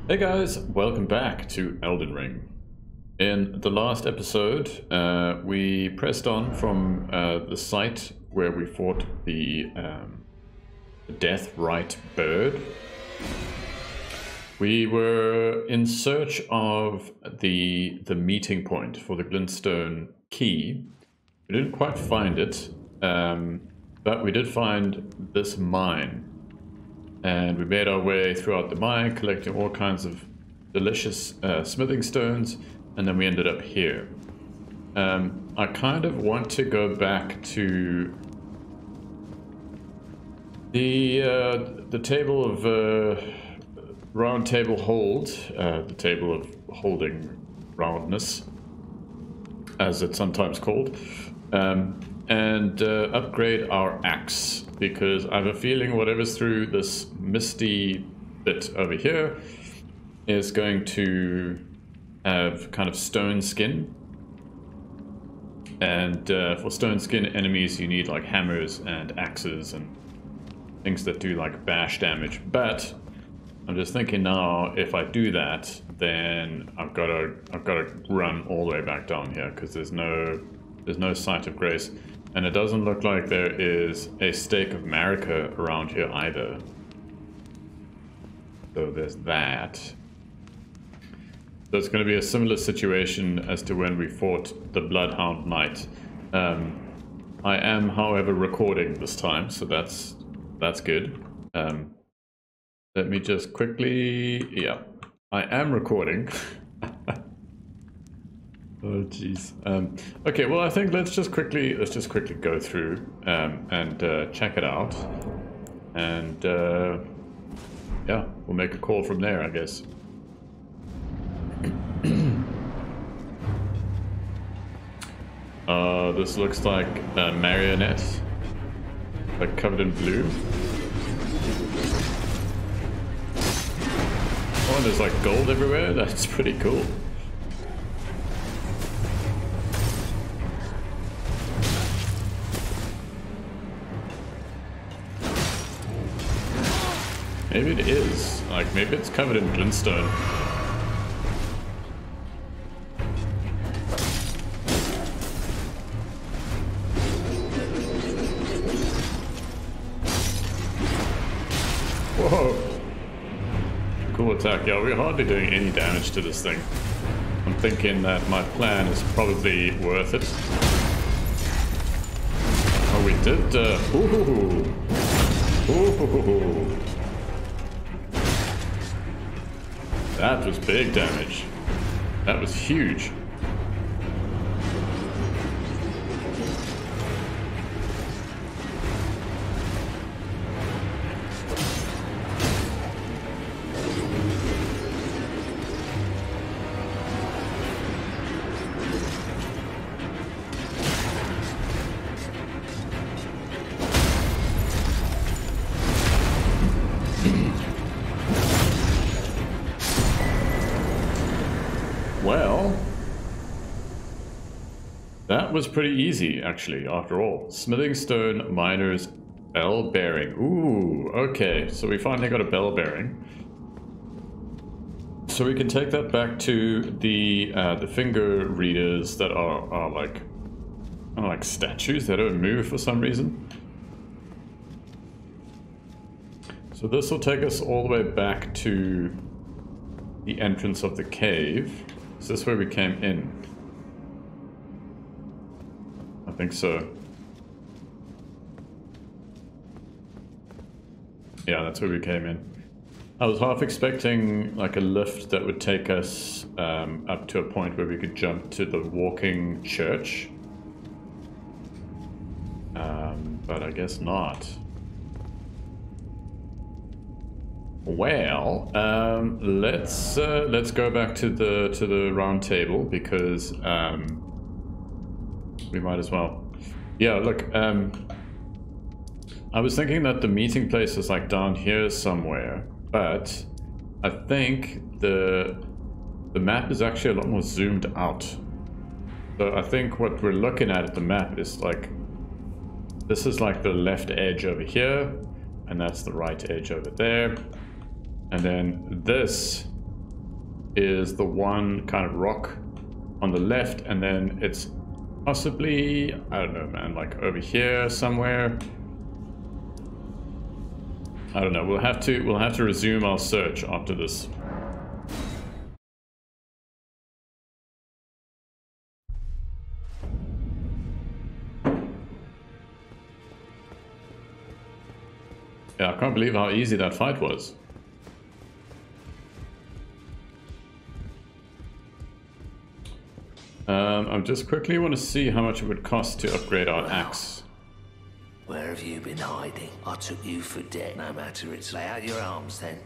Hey guys, welcome back to Elden Ring. In the last episode, we pressed on from the site where we fought the Death Right bird. We were in search of the meeting point for the glintstone key. We didn't quite find it, but we did find this mine. And we made our way throughout the mine, collecting all kinds of delicious smithing stones, and then we ended up here. I kind of want to go back to the table of Roundtable Hold, the table of holding roundness, as it's sometimes called, and upgrade our axe. Because I have a feeling whatever's through this misty bit over here is going to have kind of stone skin. And for stone skin enemies you need like hammers and axes and things that do like bash damage. But I'm just thinking now, if I do that, then I've got to run all the way back down here because there's no sight of grace. And it doesn't look like there is a stake of Marika around here either. So there's that. So it's going to be a similar situation as to when we fought the Bloodhound Knight. I am, however, recording this time, so that's good. Let me just quickly... Yeah, I am recording. Oh jeez. Okay, well I think let's just quickly go through and check it out, and yeah, we'll make a call from there, I guess. This looks like a marionette, like covered in blue. Oh, and there's like gold everywhere. That's pretty cool. Maybe it is. Like, maybe it's covered in glintstone. Whoa! Cool attack. Yeah, we're hardly doing any damage to this thing. I'm thinking that my plan is probably worth it. Oh, we did... Ooh. That was big damage. That was huge. Well, that was pretty easy, actually, after all. Smithing stone, miners, bell bearing. Ooh, okay, so we finally got a bell bearing. So we can take that back to the finger readers that are like statues. They don't move for some reason. So this will take us all the way back to the entrance of the cave. Is this where we came in? I think so. Yeah, that's where we came in. I was half expecting like a lift that would take us up to a point where we could jump to the walking church. But I guess not. Well, let's go back to the round table because we might as well. Yeah, look, I was thinking that the meeting place is like down here somewhere, but I think the map is actually a lot more zoomed out. So I think what we're looking at the map is like, this is like the left edge over here, and that's the right edge over there. And then this is the one kind of rock on the left, and then it's possibly, I don't know, man, like over here somewhere. I don't know. We'll have to resume our search after this. Yeah, I can't believe how easy that fight was. I just quickly want to see how much it would cost to upgrade our axe. Where have you been hiding? I took you for dead, no matter it's lay out your arms then.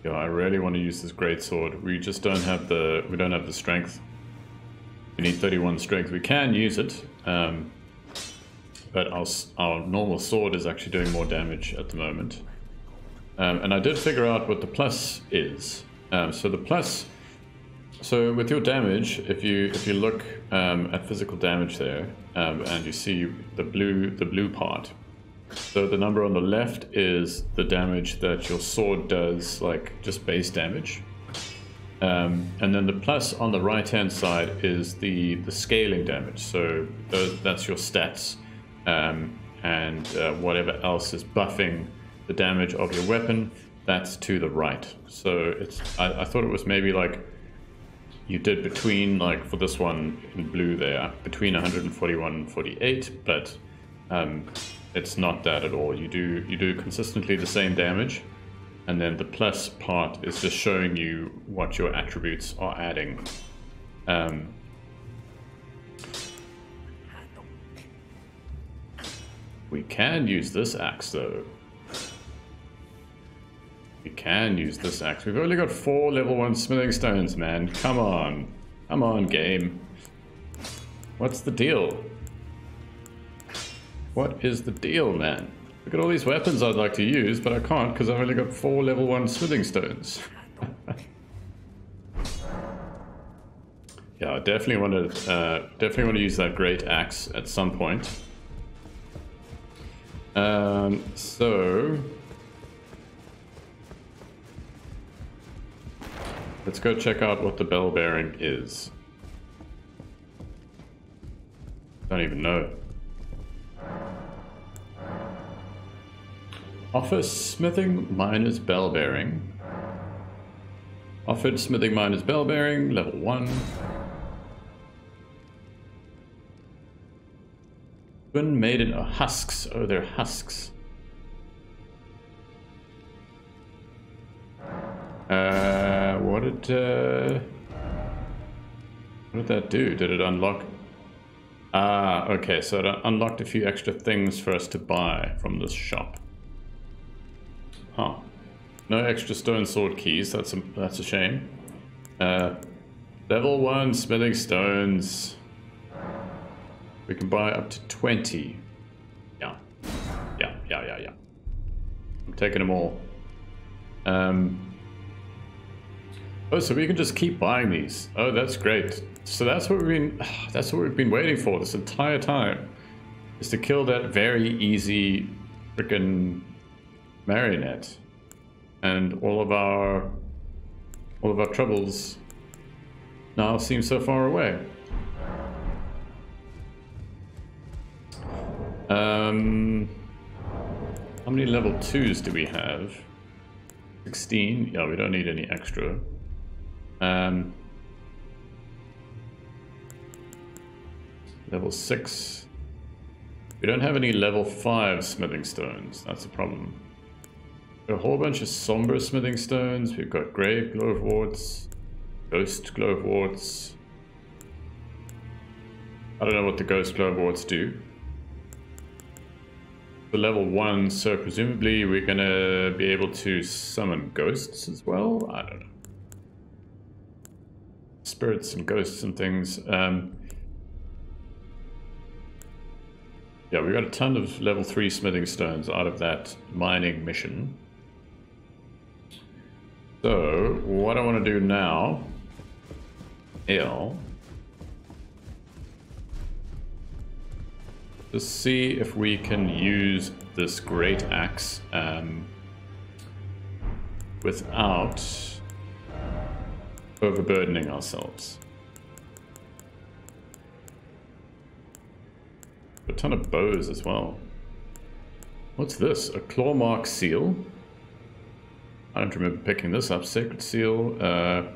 Yeah, I really want to use this greatsword. We just don't have the strength. We need 31 strength. We can use it, but our normal sword is actually doing more damage at the moment. And I did figure out what the plus is. So the plus, so with your damage, if you look at physical damage there, and you see the blue part. So the number on the left is the damage that your sword does, like just base damage. And then the plus on the right hand side is the scaling damage. So that's your stats, and whatever else is buffing the damage of your weapon, that's to the right. So it's I thought it was maybe like you did between, like for this one in blue there, between 141 and 48, but it's not that at all. You do consistently the same damage, and then the plus part is just showing you what your attributes are adding. We can use this axe though. We can use this axe. We've only got 4 level 1 smithing stones, man. Come on. Come on, game. What's the deal? What is the deal, man? Look at all these weapons I'd like to use, but I can't because I've only got 4 level 1 smithing stones. Yeah, I definitely want to use that great axe at some point. So let's go check out what the bell bearing is. Don't even know. Offer smithing minus bell bearing. Offered smithing minus bell bearing, level 1. Twin maiden husks. Oh, they're husks. What did that do? Did it unlock? Ah, okay, so it unlocked a few extra things for us to buy from this shop. Huh. No extra stone sword keys, that's a shame. Level 1 smithing stones. We can buy up to 20. Yeah. I'm taking them all. Oh, so we can just keep buying these. Oh, that's great. So that's what we've been waiting for this entire time. Is to kill that very easy frickin' marionette. And all of our troubles now seem so far away. How many level 2s do we have? 16? Yeah, we don't need any extra. Level 6. We don't have any level 5 smithing stones. That's a problem. Got a whole bunch of somber smithing stones. We've got grave gloveworts, ghost gloveworts. I don't know what the ghost gloveworts do. The level 1, so presumably we're gonna be able to summon ghosts as well? I don't know. Spirits and ghosts and things. Yeah, we got a ton of level 3 smithing stones out of that mining mission. So, what I want to do now ale. Let's see if we can use this great axe without overburdening ourselves. A ton of bows as well. What's this? A claw mark seal? I don't remember picking this up. Sacred seal,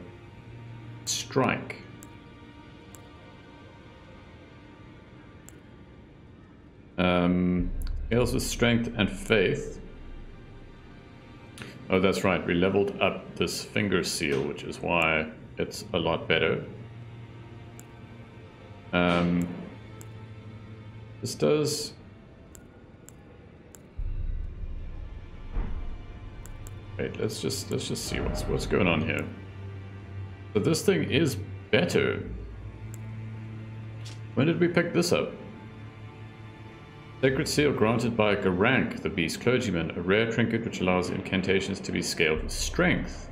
strike. Heals with strength and faith. Oh, that's right. We leveled up this finger seal, which is why it's a lot better. This does... Wait, let's just see what's going on here. So this thing is better. When did we pick this up? Sacred seal granted by Garank, the beast clergyman, a rare trinket which allows incantations to be scaled with strength.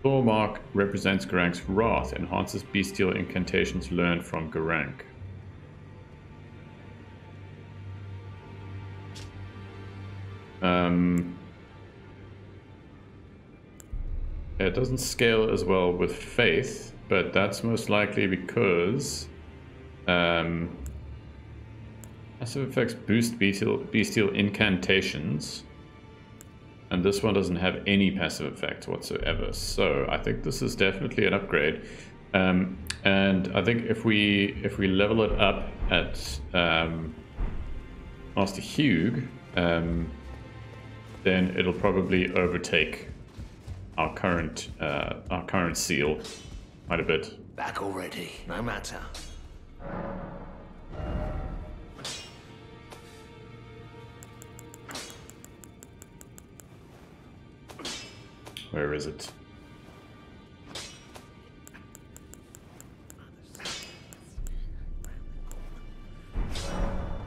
Claw mark represents Garank's wrath, enhances bestial incantations learned from Garank. It doesn't scale as well with faith, but that's most likely because passive effects boost bestial incantations, and this one doesn't have any passive effects whatsoever. So I think this is definitely an upgrade, and I think if we level it up at Master Hugh, then it'll probably overtake our current seal quite a bit. Back already, no matter. Where is it?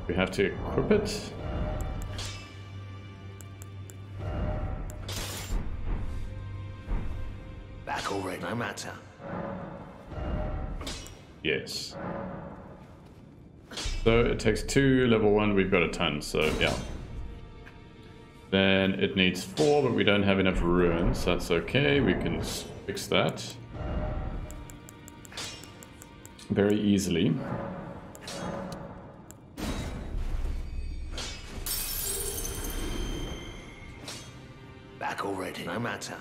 We have to equip it. Back already, no matter. Yes. So it takes 2 level 1, we've got a ton, so yeah. Then it needs 4, but we don't have enough runes. That's okay, we can fix that very easily. Back already, no matter.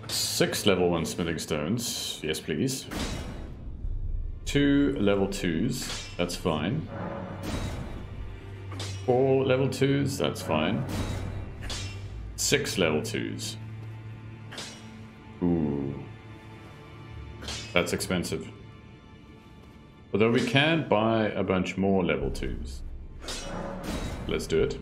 6 level 1 smithing stones. Yes, please. 2 level 2s. That's fine. 4 level 2s. That's fine. 6 level 2s. Ooh. That's expensive. Although we can buy a bunch more level 2s. Let's do it.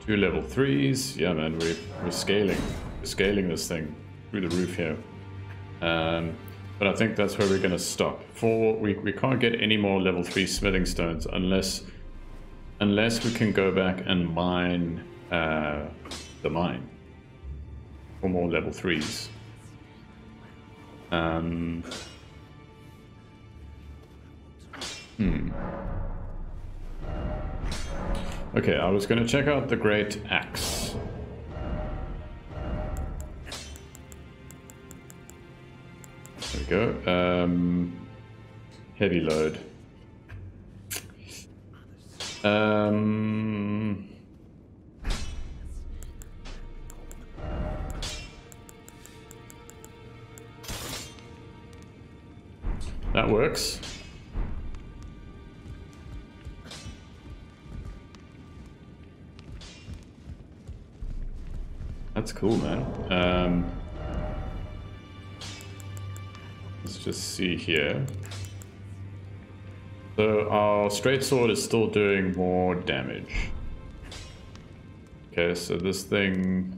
2 level 3s. Yeah, man, we're scaling. We're scaling this thing through the roof here. But I think that's where we're going to stop. We can't get any more level 3 smithing stones unless we can go back and mine the mine for more level 3s. Okay, I was going to check out the Great Axe. There we go. Heavy load. That works. That's cool, man. Let's just see here. So our straight sword is still doing more damage. Okay, so this thing...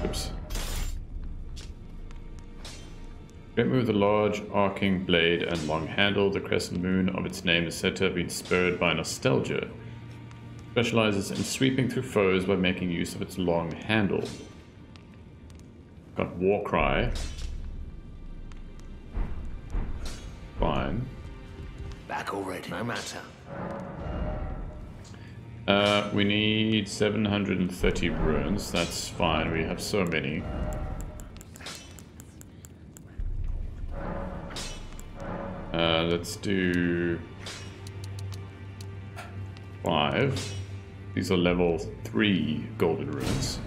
Oops. Great move, the large arcing blade and long handle. The crescent moon of its name is said to have been spurred by nostalgia. specializes in sweeping through foes by making use of its long handle. Got War Cry. Fine. Back already, no matter. We need 730 runes. That's fine. We have so many. Let's do 5. These are level 3 golden runes.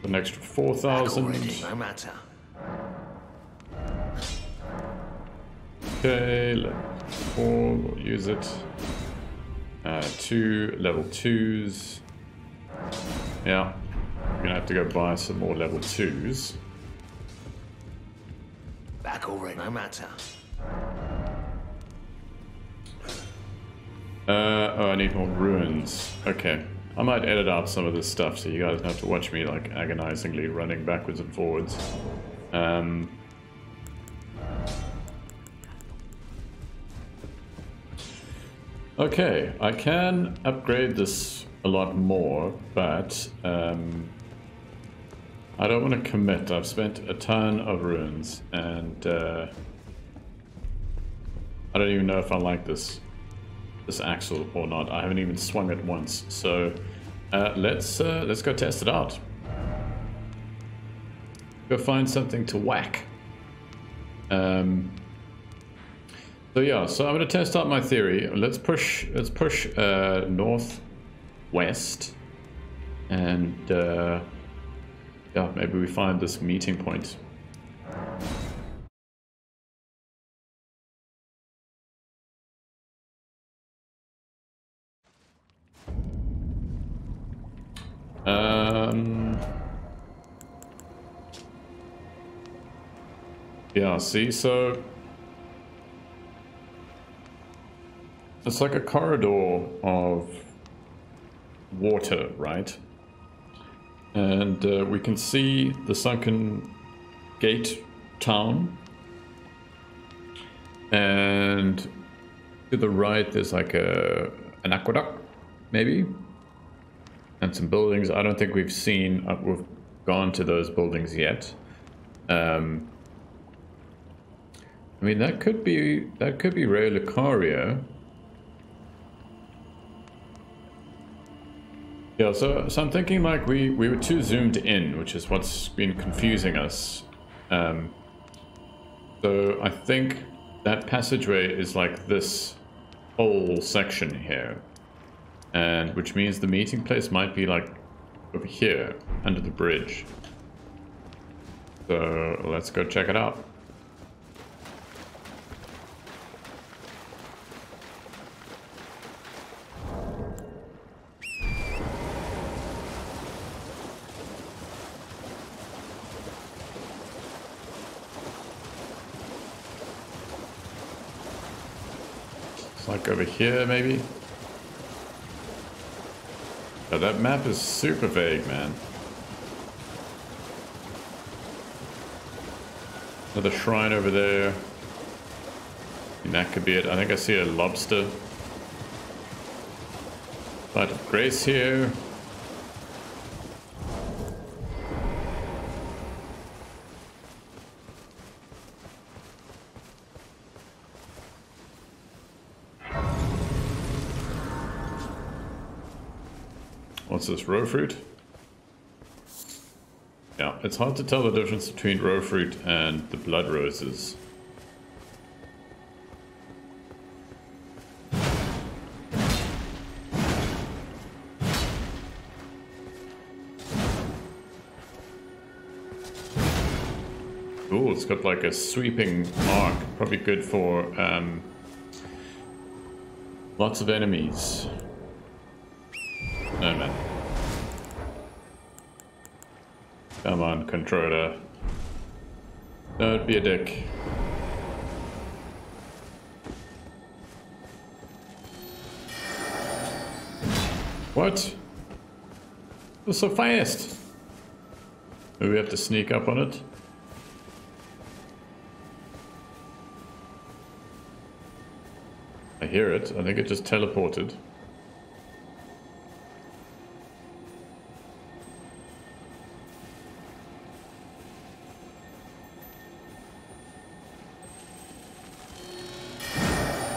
An extra 4,000. No matter. Okay, level 4, we'll use it. 2 level 2s. Yeah, we're gonna have to go buy some more level 2s. Back already, no matter. Oh, I need more runes. Okay, I might edit out some of this stuff so you guys don't have to watch me like agonizingly running backwards and forwards. Okay, I can upgrade this a lot more, but I don't want to commit. I've spent a ton of runes, and I don't even know if I like this axle or not. I haven't even swung it once, so let's go test it out. Go find something to whack. So yeah, so I'm gonna test out my theory. Let's push northwest, and yeah, maybe we find this meeting point. Yeah, see, so it's like a corridor of water, right? And we can see the sunken gate town. And to the right, there's like an aqueduct, maybe? And some buildings. I don't think we've gone to those buildings yet. I mean, that could be Ray Lucario. Yeah, so I'm thinking like we were too zoomed in, which is what's been confusing us. So I think that passageway is like this whole section here, and which means the meeting place might be like over here under the bridge. So let's go check it out. Like over here, maybe? Oh, that map is super vague, man. Another shrine over there. And that could be it. I think I see a lobster. Light of Grace here. What's this, row fruit? Yeah, it's hard to tell the difference between row fruit and the blood roses. Ooh, it's got like a sweeping arc. Probably good for lots of enemies. No, man. Come on, controller. Don't be a dick. What? It was so fast. Maybe we have to sneak up on it. I hear it. I think it just teleported.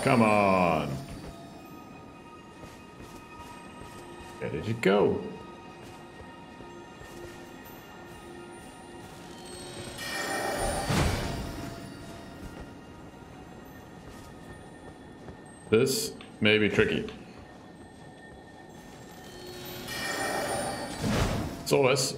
Come on. Where did you go? This may be tricky. Saw us.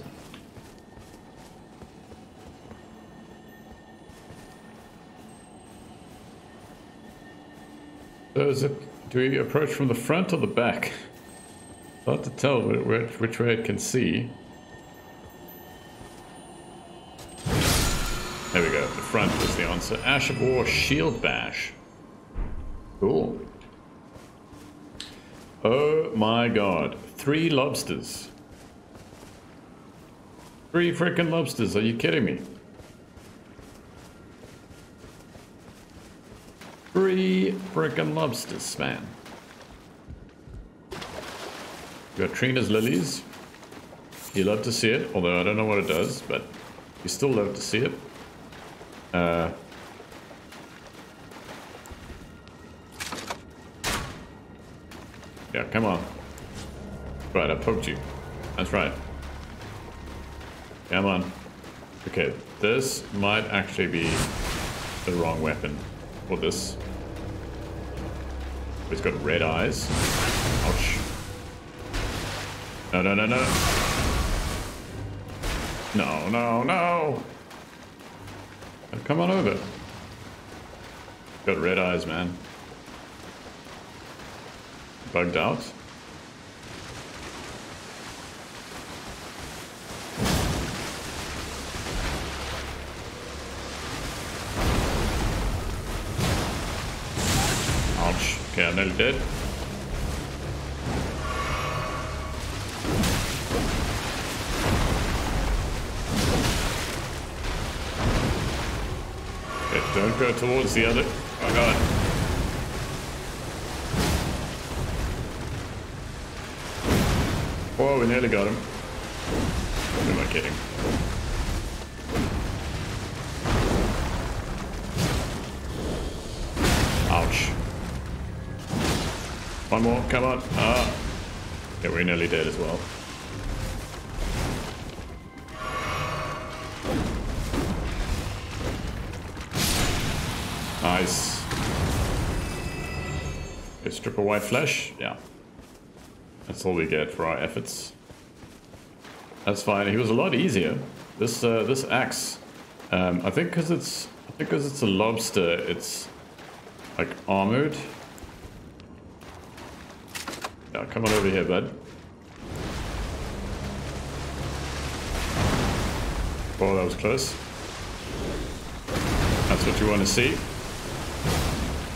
So is it, do we approach from the front or the back? Hard to tell which way it can see. There we go, the front was the answer. Ash of War Shield Bash. Cool. Oh my god. 3 lobsters. 3 freaking lobsters, are you kidding me? 3 freaking lobsters, man. We got Trina's lilies. You love to see it, although I don't know what it does, but you still love to see it. Yeah, come on. Right, I poked you. That's right. Come on. Okay, this might actually be the wrong weapon for this. It's got red eyes. Ouch. No, no, no, no. No, no, no. Oh, come on over. Got red eyes, man. Bugged out. Ouch. Okay, I'm nearly dead. Okay, don't go towards the other. Oh god. Whoa, we nearly got him. Who am I kidding? Ouch. One more, come on. Ah. Yeah, we're nearly dead as well. Nice. Okay, strip of white flesh. Yeah. That's all we get for our efforts. That's fine. He was a lot easier. This axe, I think because it's a lobster, it's like armored. Yeah, come on over here, bud. Oh, that was close. That's what you want to see.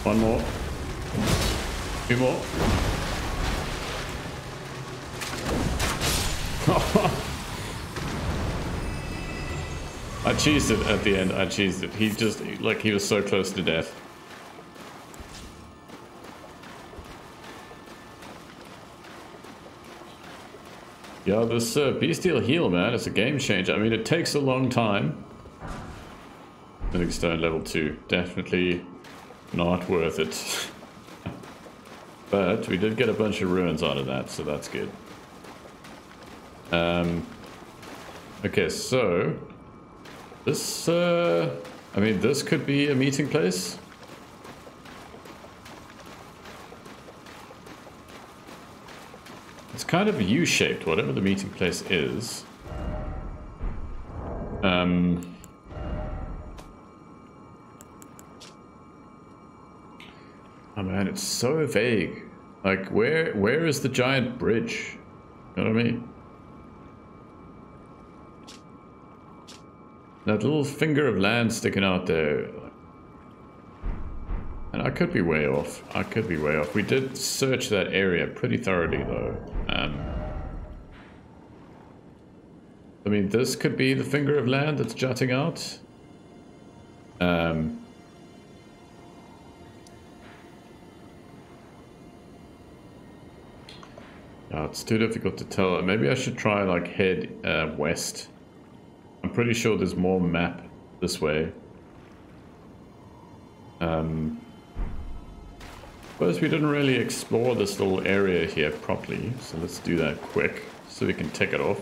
One more. 2 more. I cheesed it at the end. I cheesed it. He just, like, he was so close to death. Yeah, this Bestial Heal, man, it's a game changer. I mean, it takes a long time. Livingstone level 2. Definitely not worth it. But we did get a bunch of ruins out of that, so that's good. Okay, so this, I mean, this could be a meeting place. It's kind of U-shaped, whatever the meeting place is. Oh man, it's so vague. Like, where is the giant bridge? You know what I mean? That little finger of land sticking out there. And I could be way off. I could be way off. We did search that area pretty thoroughly, though. I mean, this could be the finger of land that's jutting out. It's too difficult to tell. Maybe I should try like head west. I'm pretty sure there's more map this way. Suppose we didn't really explore this little area here properly, so let's do that quick so we can tick it off.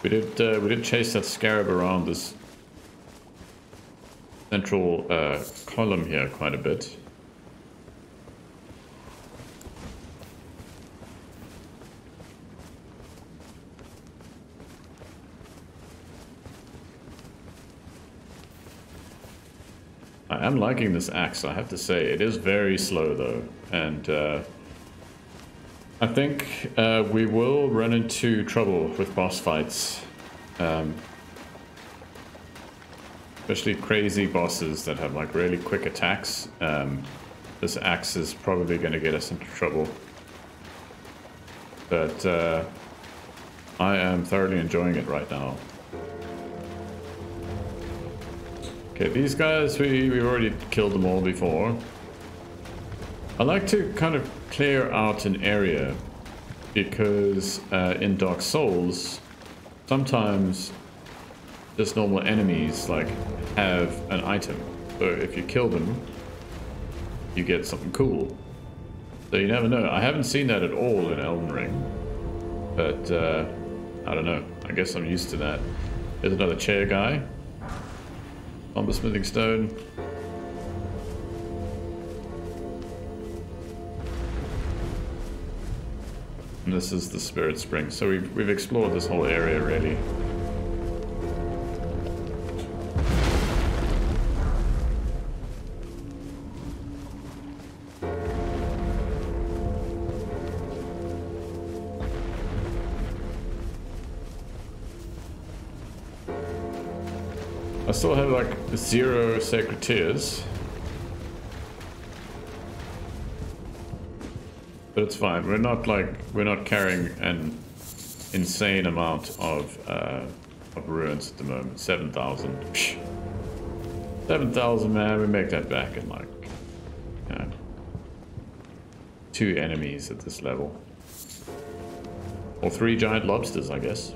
We did chase that scarab around this central column here quite a bit. I am liking this axe, I have to say. It is very slow though, and I think we will run into trouble with boss fights. Especially crazy bosses that have like really quick attacks. This axe is probably going to get us into trouble. But I am thoroughly enjoying it right now. Okay, these guys, we've already killed them all before. I like to kind of clear out an area because in Dark Souls, sometimes just normal enemies like have an item. So if you kill them, you get something cool. So you never know. I haven't seen that at all in Elden Ring, but I don't know. I guess I'm used to that. There's another chair guy on the smithing stone. And this is the Spirit Spring. So we've explored this whole area really. I still have like 0 sacred tears. But it's fine. We're not carrying an insane amount of ruins at the moment. 7,000. 7,000, man. We make that back in like 2 enemies at this level. Or 3 giant lobsters, I guess.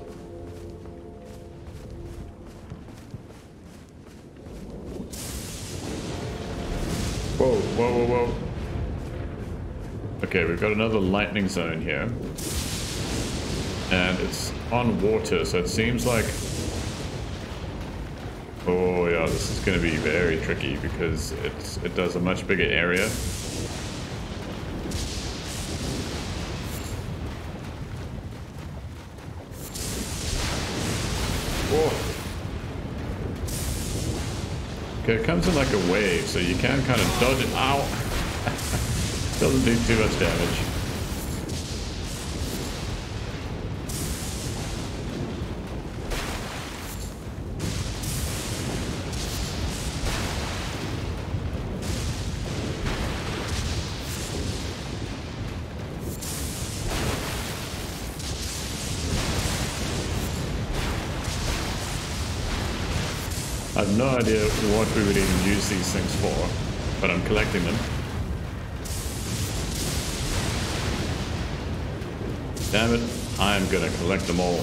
Whoa, whoa, whoa, whoa. Okay, we've got another lightning zone here. And it's on water, so it seems like... Oh yeah, this is going to be very tricky because it does a much bigger area. Whoa. Okay, it comes in like a wave, so you can kind of dodge it. Ow! Doesn't do too much damage. I have no idea what we would even use these things for, but I'm collecting them. Damn it, I'm gonna collect them all.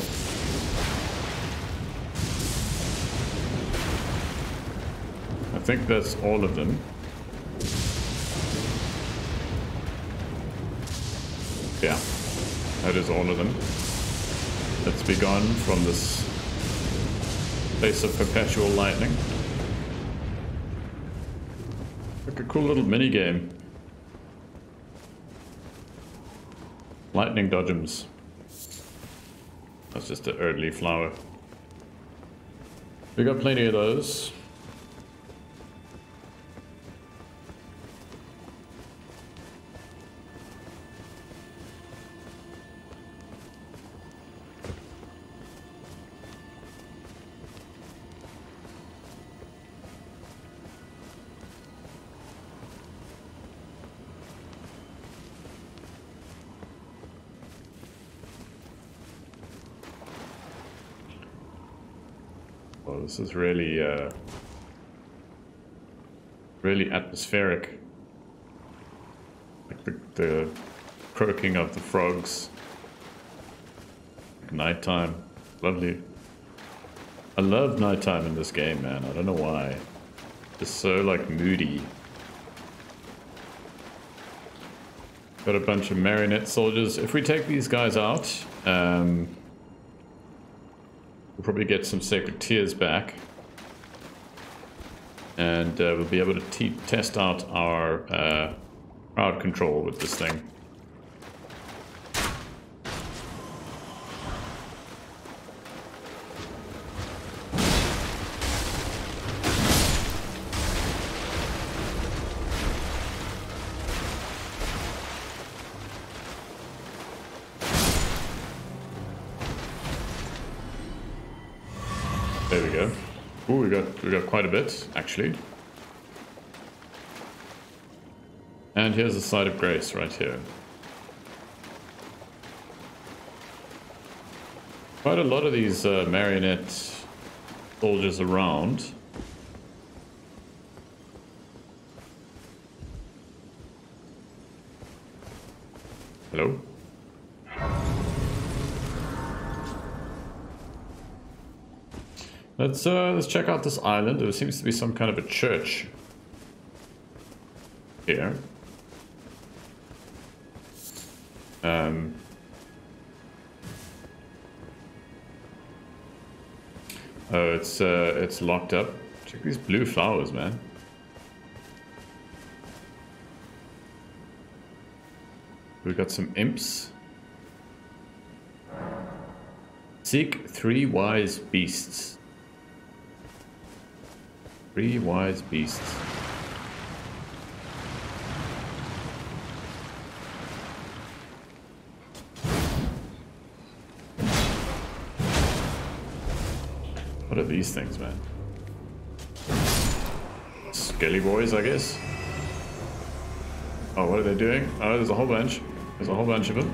I think that's all of them. Yeah, that is all of them. Let's be gone from this place of perpetual lightning. Like a cool little mini game. Lightning dodgems. That's just an early flower. We got plenty of those. Well, this is really, really atmospheric. Like the croaking of the frogs Nighttime. Lovely. I love nighttime in this game, man. I don't know why. It's so, like, moody. Got a bunch of marionette soldiers. If we take these guys out, we'll probably get some sacred tears back. And we'll be able to test out our crowd control with this thing. There we go. Ooh, we got quite a bit, actually. And here's the site of grace right here. Quite a lot of these marionette soldiers around. Hello? Let's check out this island. There seems to be some kind of a church here. Oh, it's locked up. Check these blue flowers, man. We've got some imps. Seek 3 wise beasts. 3 wise beasts. What are these things, man? Skelly boys, I guess. Oh, what are they doing? Oh, there's a whole bunch. There's a whole bunch of them.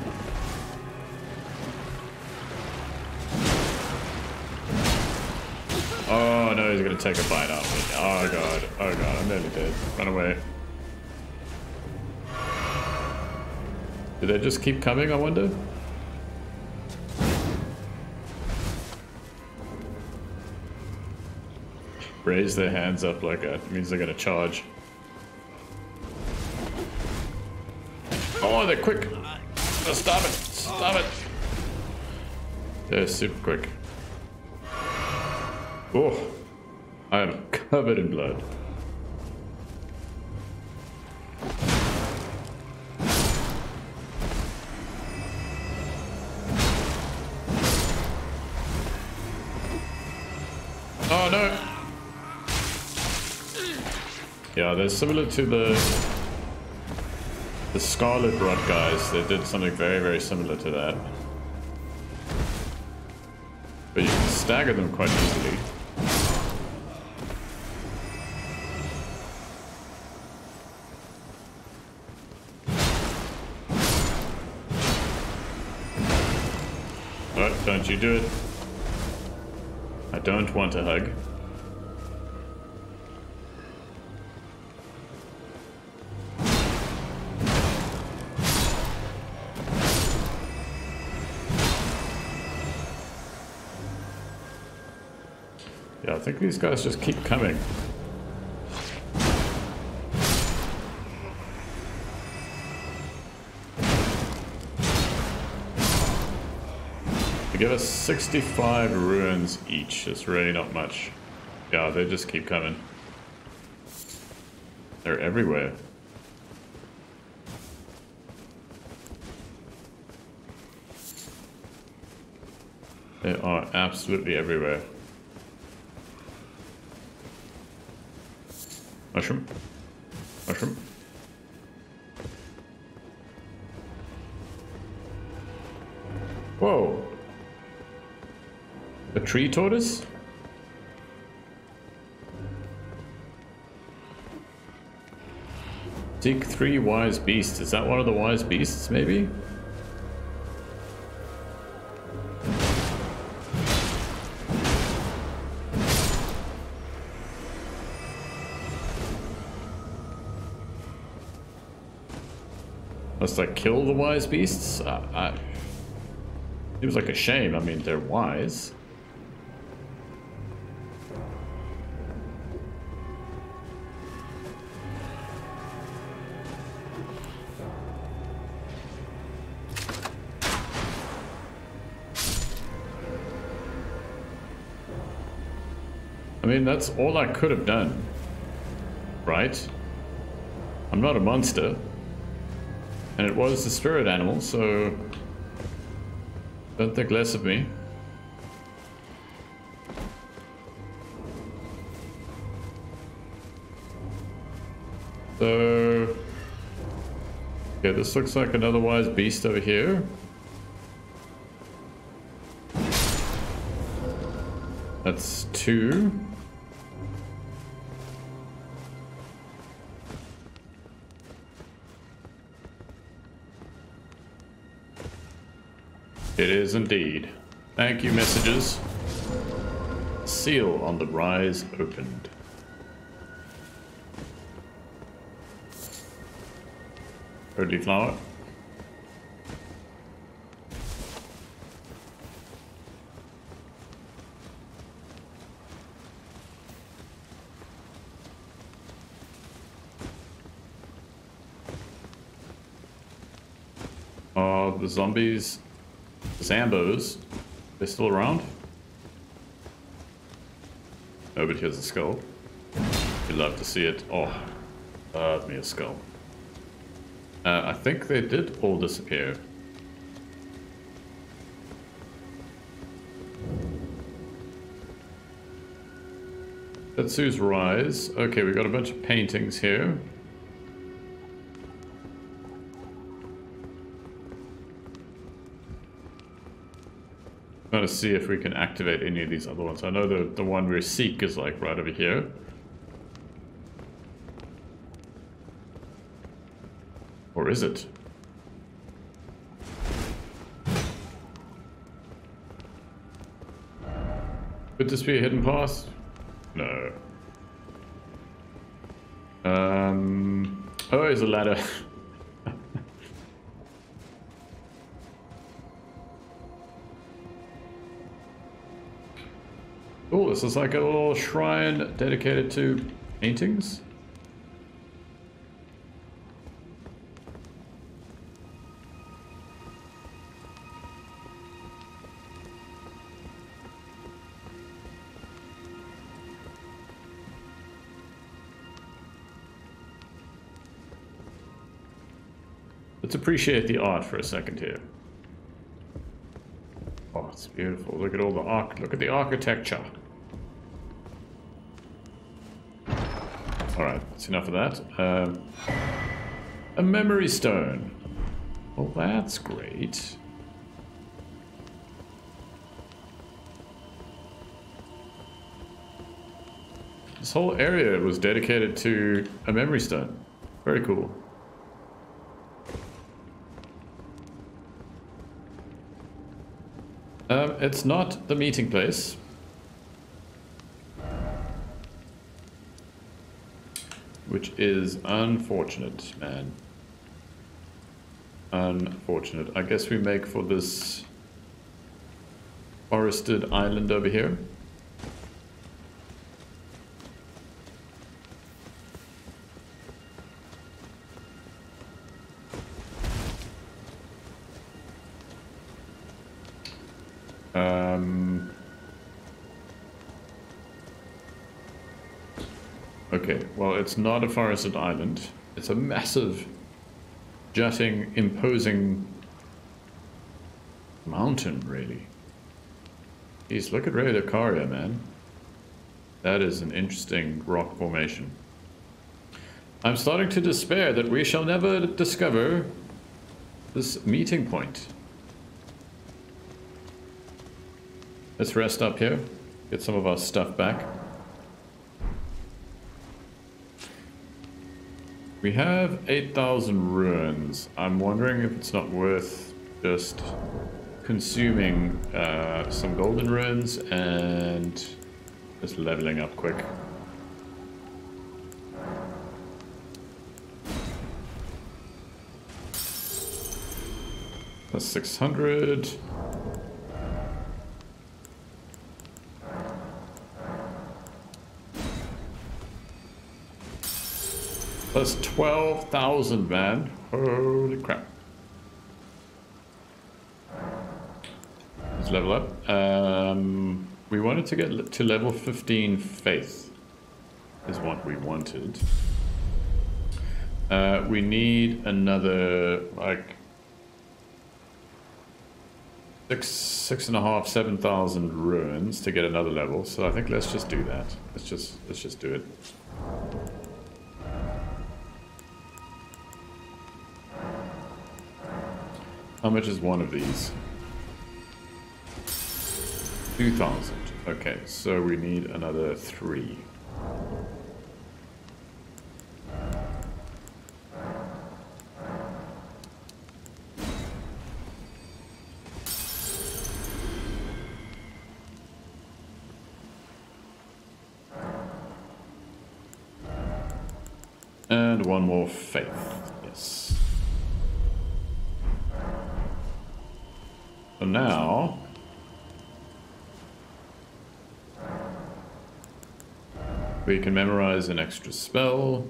Oh no, he's gonna take a bite out of me. Oh god, I'm nearly dead. Run away. Do they just keep coming, I wonder? Raise their hands up like that. It means they're gonna charge. Oh, they're quick! Oh, stop it! Stop it! They're super quick. Oh, I am covered in blood. Oh no! Yeah, they're similar to the Scarlet Rot guys. They did something very, very similar to that. But you can stagger them quite easily. Oh, don't you do it. I don't want a hug. Yeah, I think these guys just keep coming. They give us 65 ruins each. It's really not much. Yeah, they just keep coming. They're everywhere. They are absolutely everywhere. Mushroom. Mushroom. Whoa. A tree tortoise? Seek 3 wise beasts. Is that one of the wise beasts, maybe? Must I kill the wise beasts? Seems like a shame. I mean, they're wise. I mean, that's all I could have done, right? I'm not a monster. And it was the spirit animal, so don't think less of me. So, yeah, this looks like an otherwise beast over here. That's 2. It is indeed. Thank you, messages. Seal on the rise opened. Early flower. Oh, the zombies. Zambos, they're still around? Oh, but here's a skull. You'd love to see it. Oh, love me a skull. I think they did all disappear. Testu's Rise. Okay, we got a bunch of paintings here. Trying to see if we can activate any of these other ones. I know the one we seek is like right over here. Or is it? Could this be a hidden path? No. Oh, there's a ladder. Oh, this is like a little shrine dedicated to paintings. Let's appreciate the art for a second here. Oh, it's beautiful. Look at all the look at the architecture. Alright, that's enough of that. A memory stone. Well, that's great. This whole area was dedicated to a memory stone. Very cool. It's not the meeting place. Which is unfortunate, man. Unfortunate. I guess we make for this forested island over here. Okay, well, it's not a forested island. It's a massive, jutting, imposing mountain, really. Jeez, look at Radiocaria, man. That is an interesting rock formation. I'm starting to despair that we shall never discover this meeting point. Let's rest up here, get some of our stuff back. We have 8,000 ruins. I'm wondering if it's not worth just consuming some golden ruins and just leveling up quick. That's 600. us 12,000, man. Holy crap. Let's level up. We wanted to get to level 15 faith. Is what we wanted. We need another, like, 6,500, 7,000 ruins to get another level. So I think let's just do that. Let's just do it. How much is one of these? 2,000. Okay, so we need another 3. And one more faith, yes. So now we can memorize an extra spell.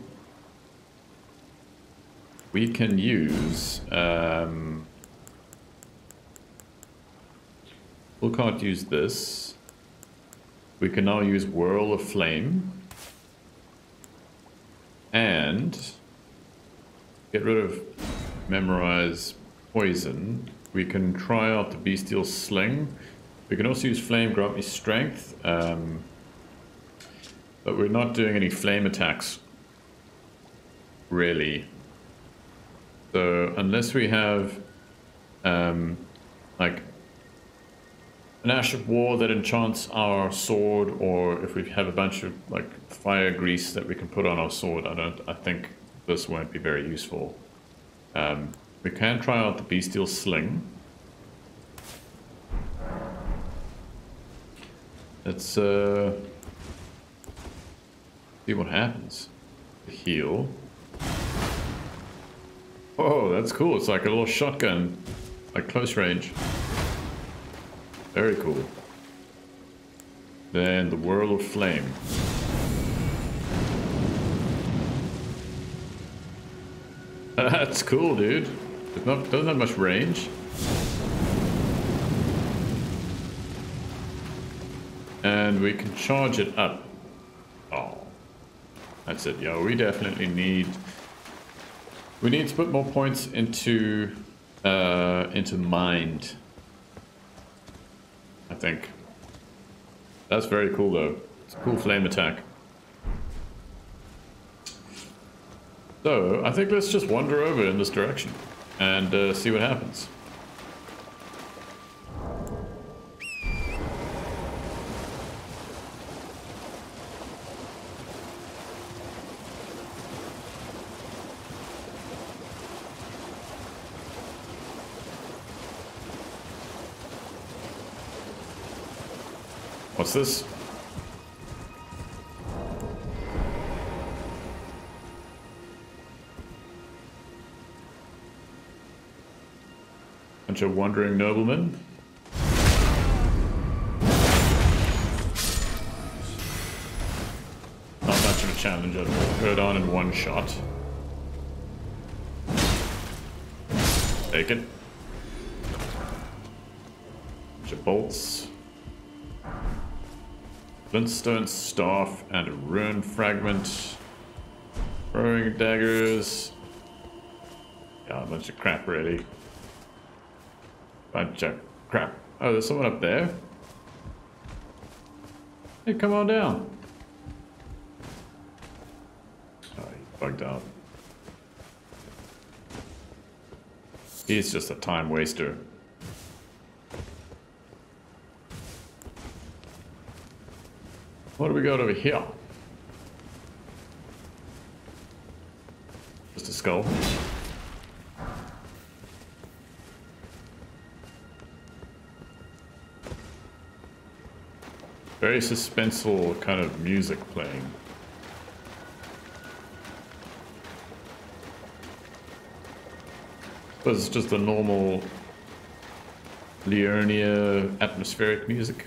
We can use we can't use this. We can now use Whirl of Flame and get rid of memorize poison. We can try out the bestial sling. We can also use flame, grant me strength, but we're not doing any flame attacks really. So unless we have like an Ash of War that enchants our sword, or if we have a bunch of like fire grease that we can put on our sword, I think this won't be very useful. We can try out the bestial sling. Let's see what happens. Heal. Oh, that's cool. It's like a little shotgun, like close range. Very cool. Then the Whirl of Flame. That's cool, dude. It doesn't have much range. And we can charge it up. Oh. That's it, yo. We definitely need... We need to put more points into mind. I think. That's very cool, though. It's a cool flame attack. So, I think let's just wander over in this direction and see what happens. What's this? Bunch of wandering noblemen. Not much of a challenge at all. Go down in one shot. Take it. Bunch of bolts. Flintstone staff and a rune fragment. Throwing daggers. Yeah, a bunch of crap, really. Bunch of crap. Oh, there's someone up there. Hey, come on down. Oh, he bugged out. He's just a time waster. What do we got over here? Just a skull. Very suspenseful kind of music playing. But it's just the normal Liurnia atmospheric music.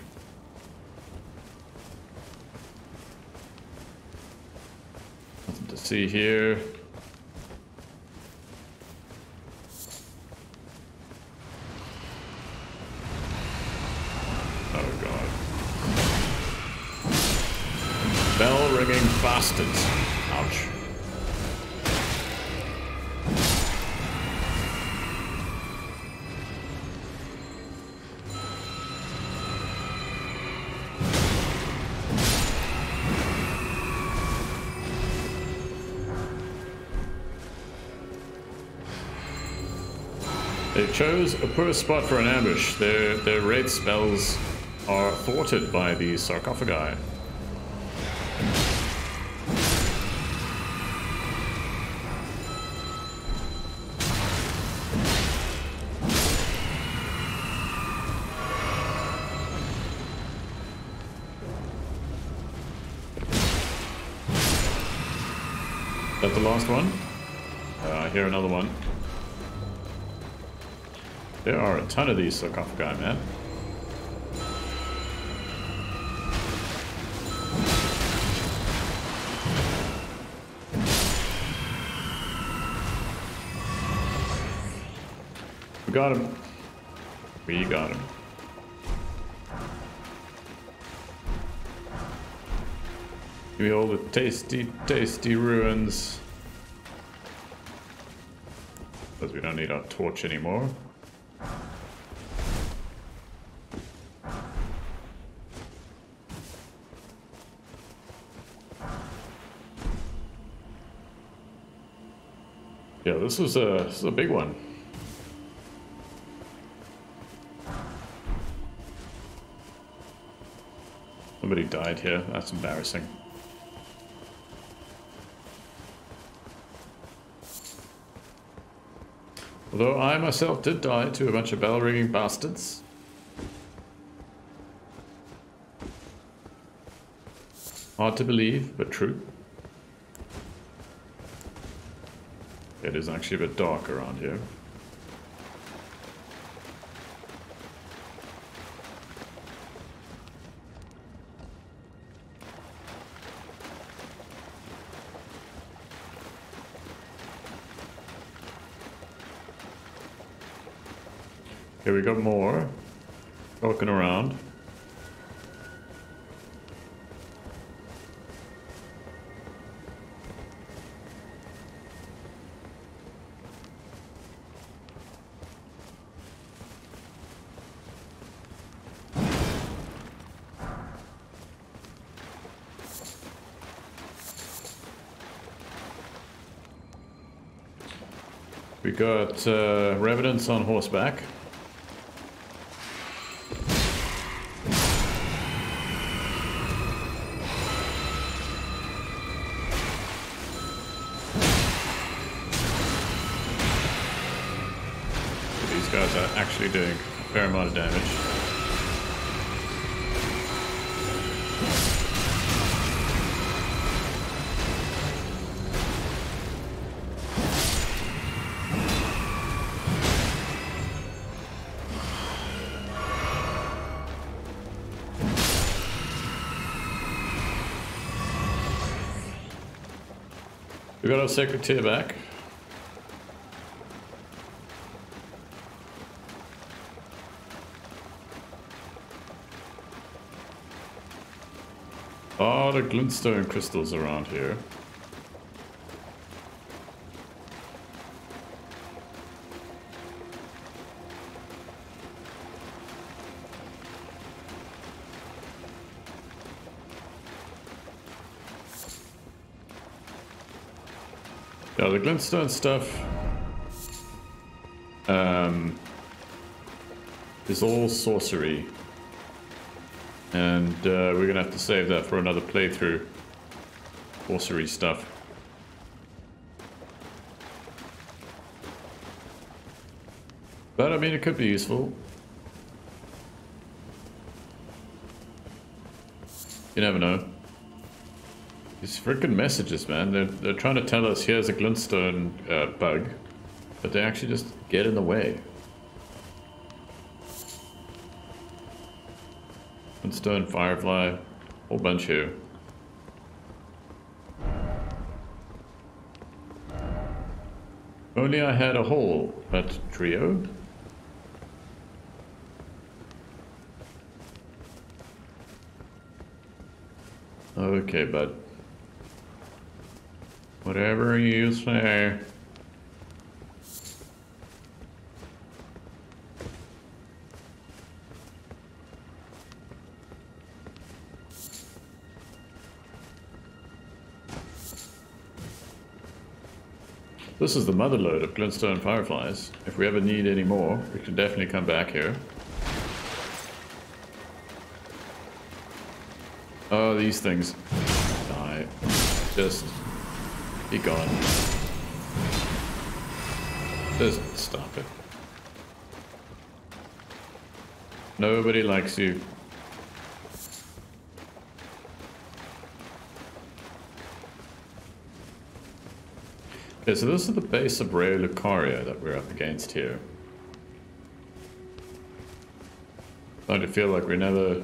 Nothing to see here. bastards. Ouch. They chose a poor spot for an ambush. Their raid spells are thwarted by the sarcophagi. Is that the last one? I hear another one. There are a ton of these sarcophagi, man. We got him. We got him. Give me all the tasty, tasty ruins. Because we don't need our torch anymore. Yeah, this is a big one. Somebody died here. That's embarrassing. Although I myself did die to a bunch of bell-ringing bastards. Hard to believe, but true. It is actually a bit dark around here. Okay, we got more walking around. We got revenants on horseback. These guys are actually doing a fair amount of damage. We got our sacred tier back. Oh, the glintstone crystals around here. Yeah, the glintstone stuff is all sorcery, and we're gonna have to save that for another playthrough. Sorcery stuff. But I mean, it could be useful. You never know. These freaking messages, man. They're trying to tell us here's a glintstone bug, but they actually just get in the way. Glintstone, firefly, whole bunch here. Only I had a hole, but trio. Okay, bud. Whatever you say. This is the mother lode of glintstone fireflies. If we ever need any more, we can definitely come back here. Oh, these things. Die. Just be gone. Just stop it. Nobody likes you. Okay, so this is the base of Ray Lucaria that we're up against here. Starting to feel like we're never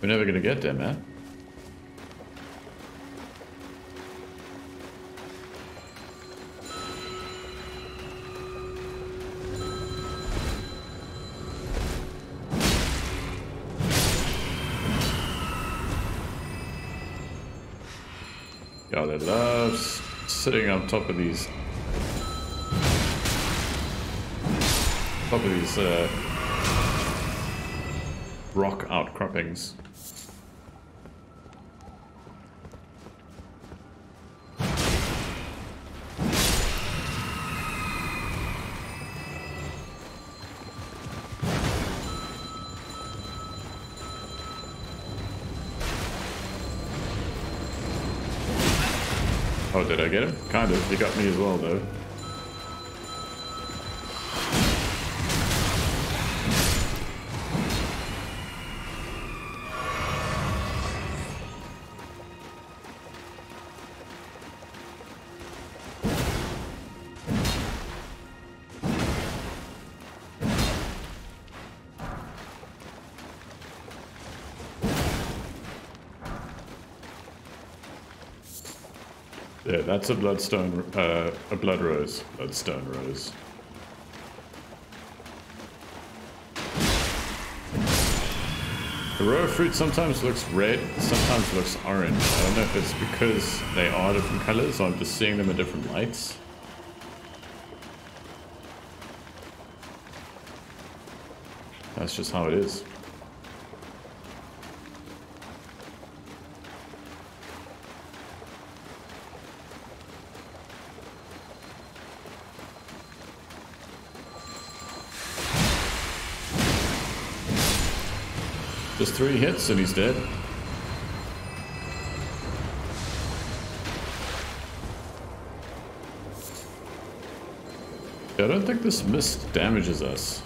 gonna get there, man. God, I love sitting on top of these rock outcroppings. Oh, did I get him? Kind of. He got me as well, though. Yeah, that's a bloodstone, a blood rose, bloodstone rose. The row of fruit sometimes looks red, sometimes looks orange. I don't know if it's because they are different colors or I'm just seeing them in different lights. That's just how it is. Just 3 hits and he's dead. I don't think this mist damages us.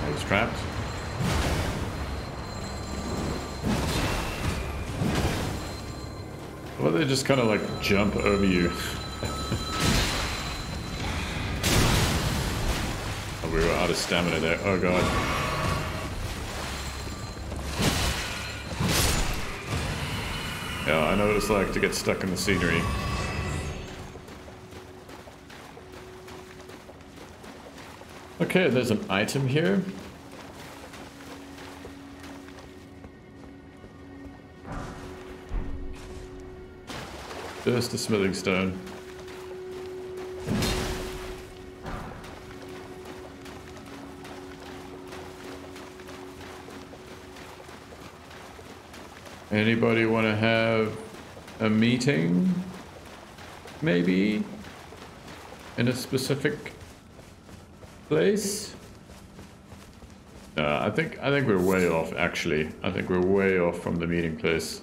He's trapped. Well, they just kind of like jump over you. Oh, we were out of stamina there. Oh god. Yeah, I know what it's like to get stuck in the scenery. Okay, there's an item here. Just a smithing stone. Anybody want to have a meeting? Maybe? In a specific place? I think we're way off, actually. I think we're way off from the meeting place.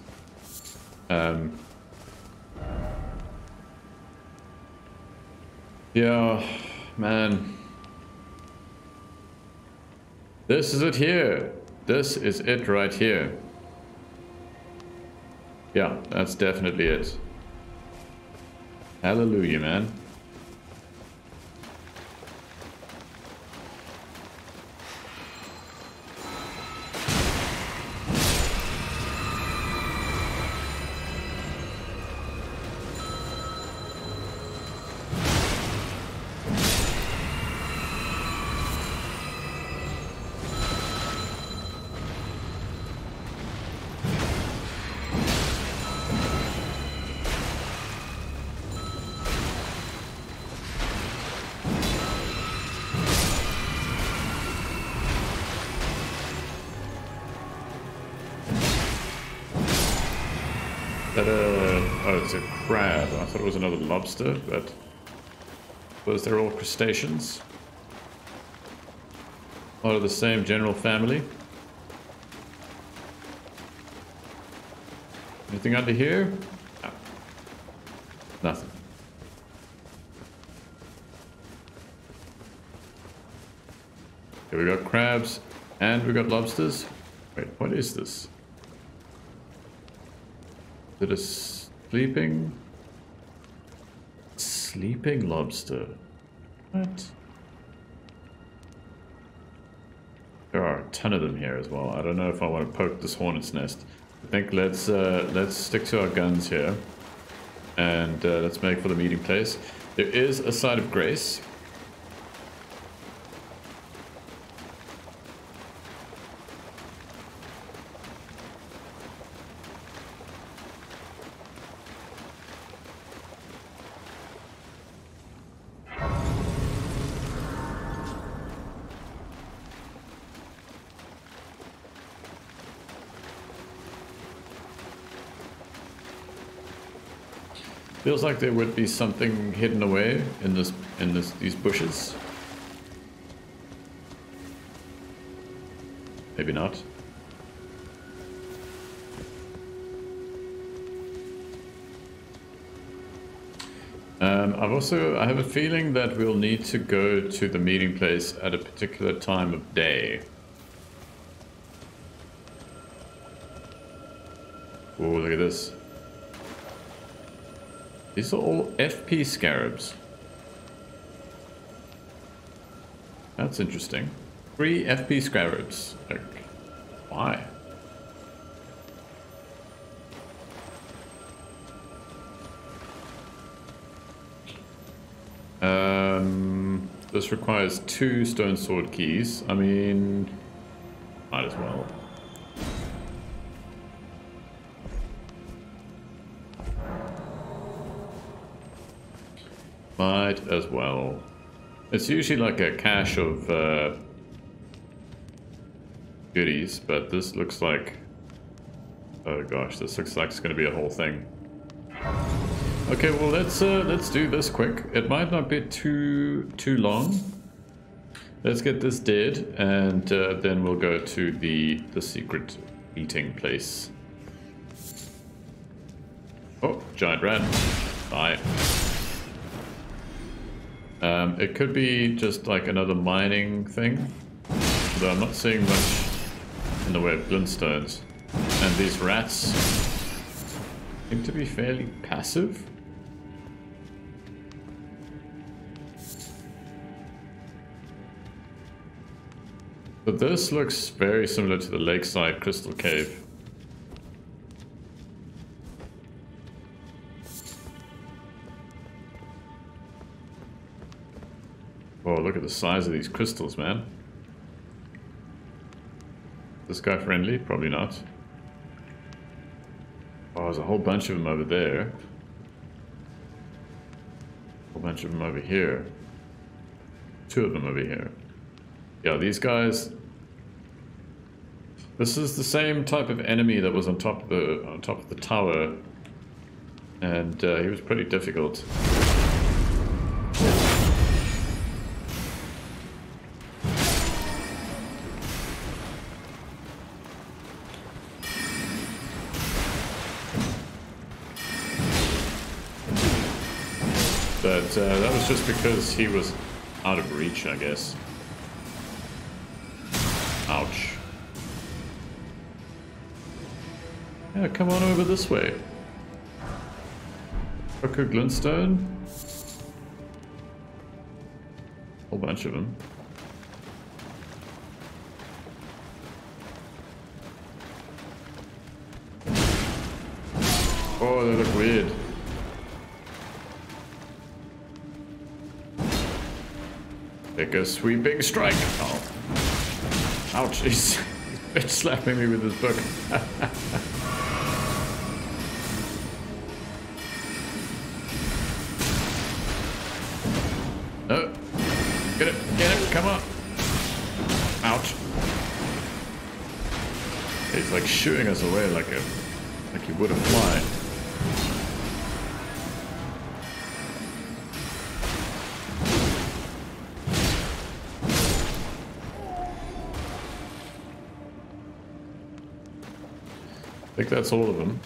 Yeah, man. This is it here. This is it right here. Yeah, that's definitely it. Hallelujah, man. That oh, it's a crab. I thought it was another lobster, but suppose they're all crustaceans. Part of the same general family. Anything under here? No. Nothing. Okay, we got crabs and we got lobsters. Wait, what is this? Is it a sleeping lobster? What? There are a ton of them here as well. I don't know if I want to poke this hornet's nest. I think let's stick to our guns here, and let's make for the meeting place. There is a site of grace. Feels like there would be something hidden away in these bushes. Maybe not. I have a feeling that we'll need to go to the meeting place at a particular time of day. Oh, look at this. These are all FP scarabs. That's interesting. 3 FP scarabs. Like, why? This requires 2 stone sword keys. I mean, might as well. Might as well. It's usually like a cache of goodies, but this looks like... Oh gosh, this looks like it's going to be a whole thing. Okay, well let's do this quick. It might not be too long. Let's get this dead, and then we'll go to the secret meeting place. Oh, giant rat. Bye. It could be just like another mining thing, though I'm not seeing much in the way of glintstones. And these rats seem to be fairly passive. But this looks very similar to the lakeside crystal cave. Oh, look at the size of these crystals, man. This guy friendly? Probably not. Oh, there's a whole bunch of them over there. A whole bunch of them over here. 2 of them over here. Yeah, these guys... This is the same type of enemy that was on top of the tower. And he was pretty difficult. But that was just because he was out of reach, I guess. Ouch. Yeah, come on over this way. Crooked glintstone. Whole bunch of them. Oh, they look weird. Take a sweeping strike. Oh. Ouch, he's bitch slapping me with his book. No. Get it, come on. Ouch. He's like shooing us away like he would a fly. I think that's all of them.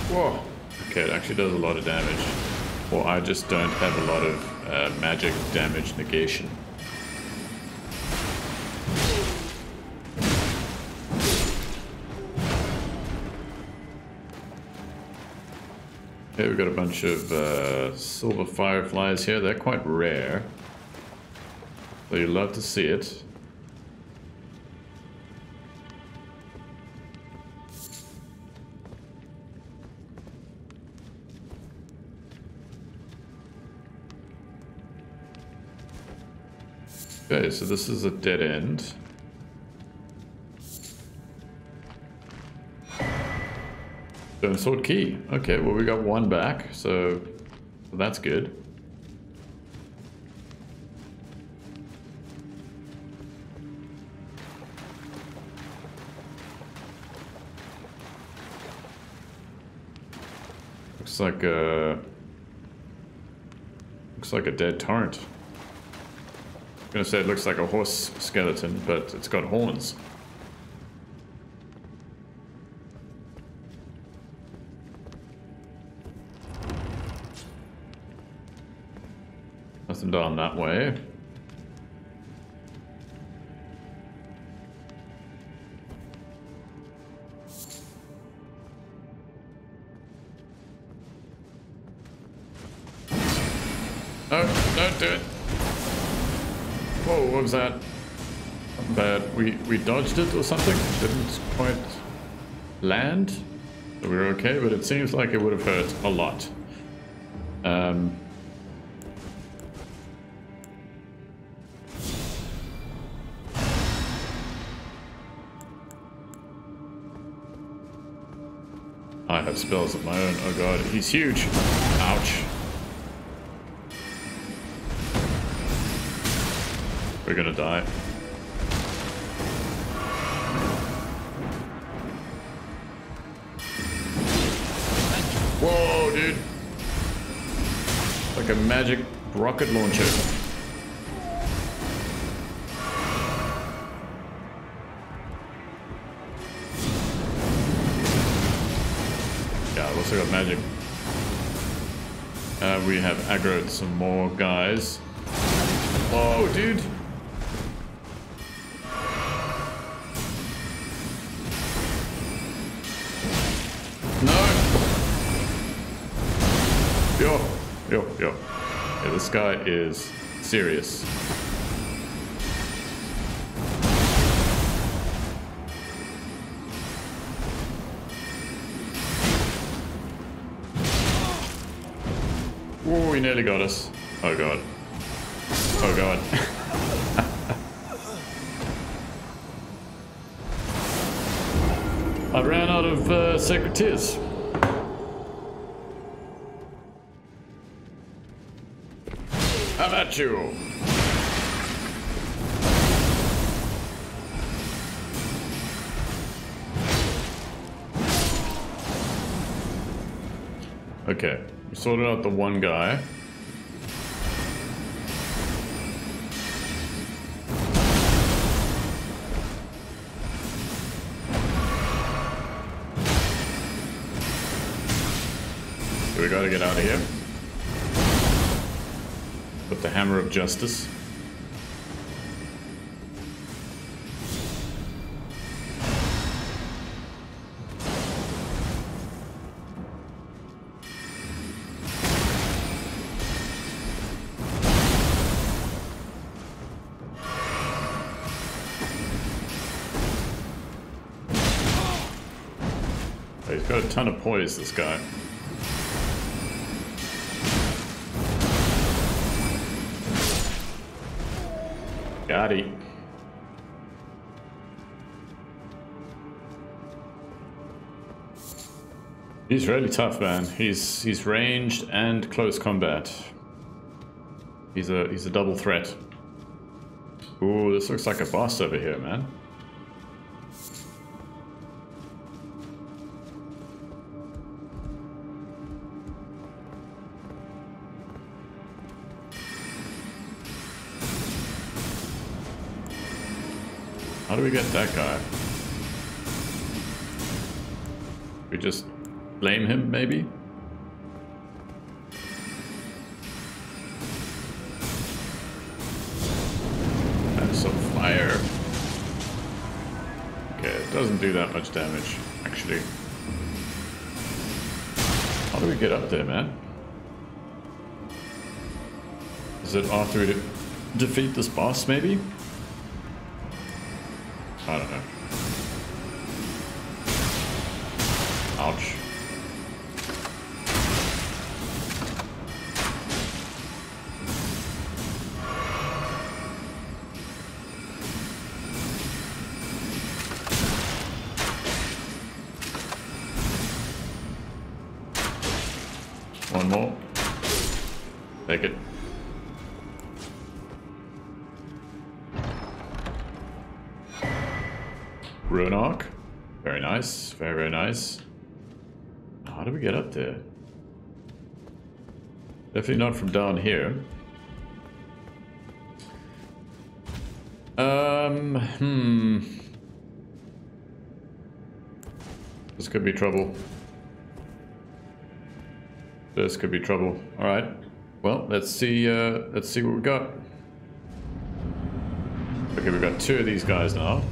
Whoa! Okay, it actually does a lot of damage. Or I just don't have a lot of magic damage negation. Okay, we've got a bunch of silver fireflies here. They're quite rare. So you'd love to see it. Okay, so this is a dead end. Stone sword key. Okay, well we got one back, so that's good. Looks like a dead torrent. I'm gonna say it looks like a horse skeleton, but it's got horns. Nothing down that way. No, don't do it. Whoa, what was that? Bad. We dodged it or something? Didn't quite land? So we were okay, but it seems like it would have hurt a lot. I have spells of my own. Oh god, he's huge. Ouch. We're gonna die. Whoa, dude. Like a magic rocket launcher. Yeah, I've also got magic. We have aggroed some more guys. Whoa, dude. Yo. Yeah, this guy is serious. Whoa, he nearly got us. Oh god. Oh god. I ran out of sacred tears. How about you? Okay, we sorted out the one guy. So we gotta get out of here. With the hammer of justice. He's got a ton of poise, this guy. Got it. He's really tough, man. He's ranged and close combat. He's a double threat. Ooh, this looks like a boss over here, man. How do we get that guy? We just blame him, maybe? And some fire. Okay, it doesn't do that much damage, actually. How do we get up there, man? Is it after we defeat this boss, maybe? I don't know. Ouch. One more. Take it. Rune arc. Very nice. Very, very nice. How do we get up there? Definitely not from down here. This could be trouble. This could be trouble. All right. Well, let's see what we got. Okay, we've got 2 of these guys now.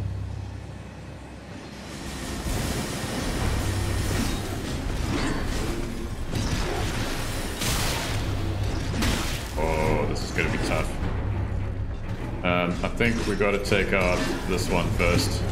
Oh, this is gonna be tough. I think we got to take out this one first.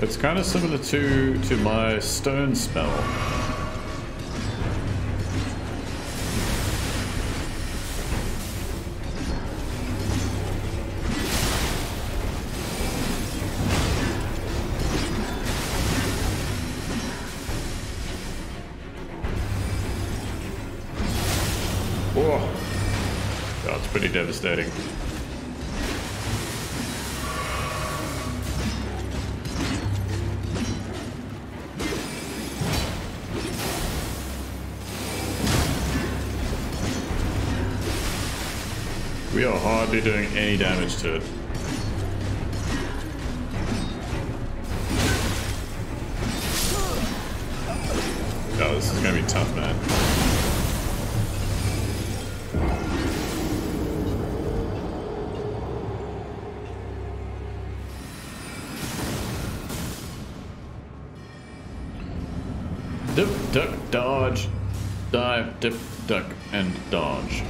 It's kind of similar to my stone spell. Oh, that's pretty devastating. We are hardly doing any damage to it. Oh, this is gonna be tough, man. Dip, duck, dodge, dive, dip, duck, and dodge.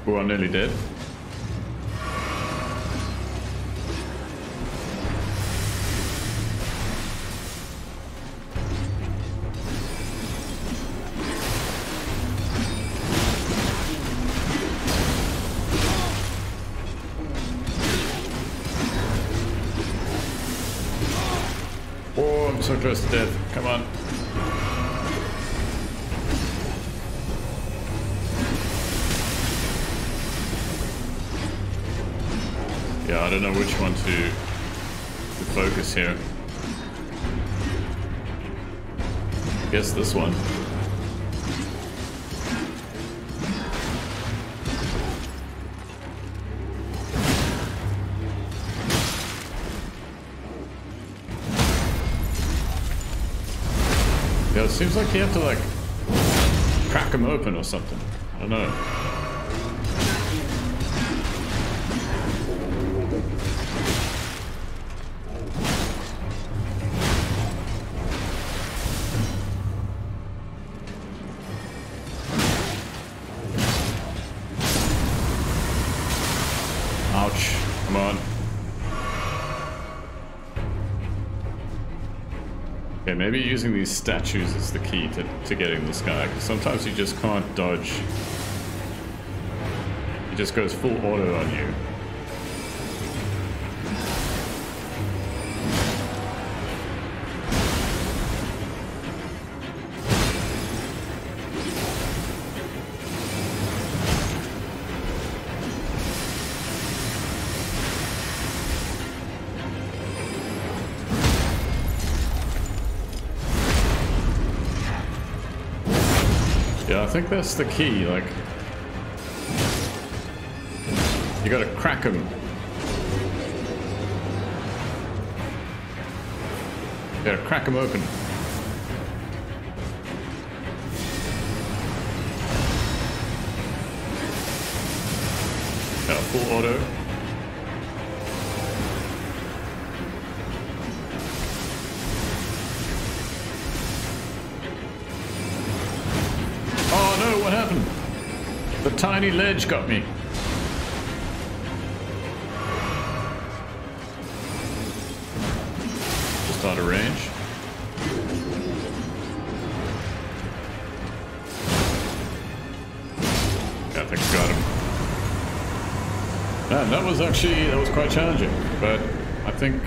Oh, I'm nearly dead. Oh, I'm so close to death. Come on. Yeah, I don't know which one to focus here. I guess this one. Yeah, it seems like you have to like crack them open or something. I don't know. Ouch. Come on. Okay, maybe using these statues is the key to getting this guy, because sometimes you just can't dodge. He just goes full auto on you. Yeah, I think that's the key, like... You gotta crack him. You gotta crack him open. Yeah, full auto. Oh no, what happened? The tiny ledge got me. Just out of range. Yeah, I think I got him. Man, that was quite challenging, but I think...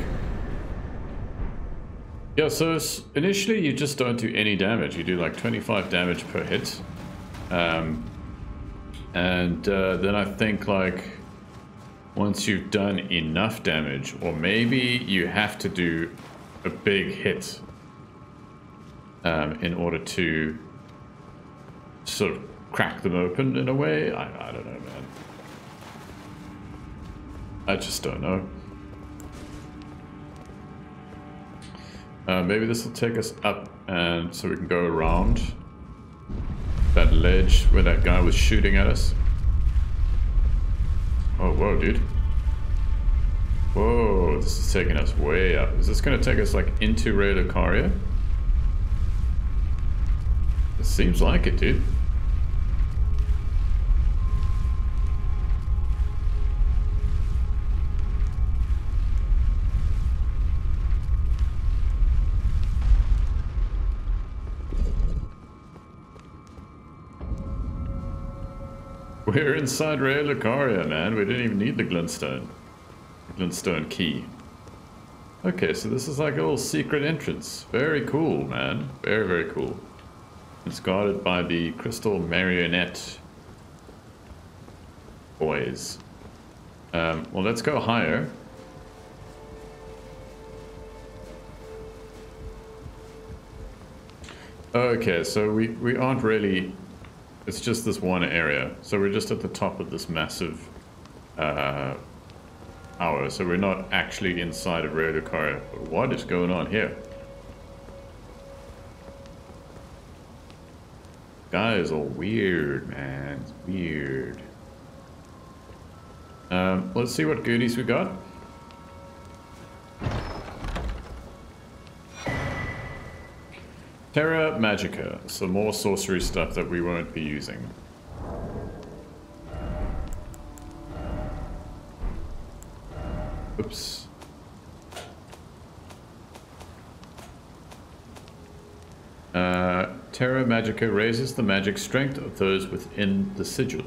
Yeah, so initially you just don't do any damage. You do like 25 damage per hit. Then I think like once you've done enough damage, or maybe you have to do a big hit in order to sort of crack them open in a way. I don't know, man. I just don't know. Maybe this will take us up, and so we can go around that ledge where that guy was shooting at us. Oh, whoa, dude. Whoa, this is taking us way up. Is this going to take us like into Ray Lucaria? It seems like it, dude. We're inside Ray Lucaria, man. We didn't even need the glintstone. Glintstone key. Okay, so this is like a little secret entrance. Very cool, man. Very, very cool. It's guarded by the crystal marionette boys. Well, let's go higher. Okay, so we aren't really... It's just this one area. So we're just at the top of this massive tower. So we're not actually inside of Ray Lucaria. But what is going on here? Guys are weird, man. It's weird. Let's see what goodies we got. Terra Magica, some more sorcery stuff that we won't be using. Oops. Terra Magica raises the magic strength of those within the sigil.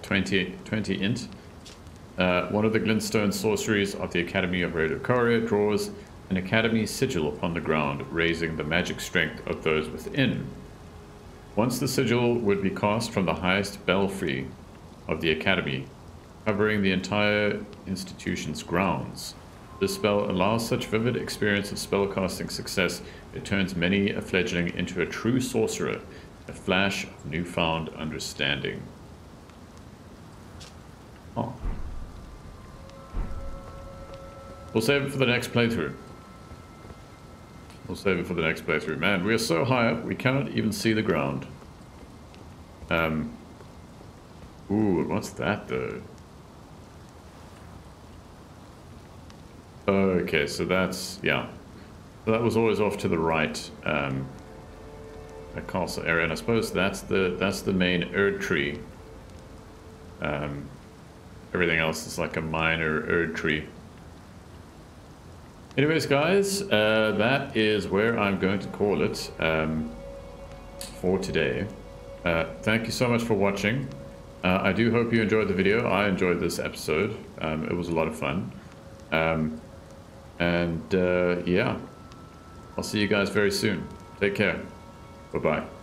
20 int. One of the glintstone sorceries of the Academy of Ray Lucaria draws an Academy sigil upon the ground, raising the magic strength of those within. Once the sigil would be cast from the highest belfry of the Academy, covering the entire institution's grounds. This spell allows such vivid experience of spellcasting success, it turns many a fledgling into a true sorcerer, a flash of newfound understanding. Oh. We'll save it for the next playthrough. We'll save it for the next playthrough. Man, we are so high up, we cannot even see the ground. Ooh, what's that though? Okay, so that's, yeah. So that was always off to the right, a castle area, and I suppose that's the main Erd tree. Everything else is like a minor Erd tree. Anyways, guys, that is where I'm going to call it for today. Thank you so much for watching. I do hope you enjoyed the video. I enjoyed this episode. It was a lot of fun. Yeah, I'll see you guys very soon. Take care. Bye-bye.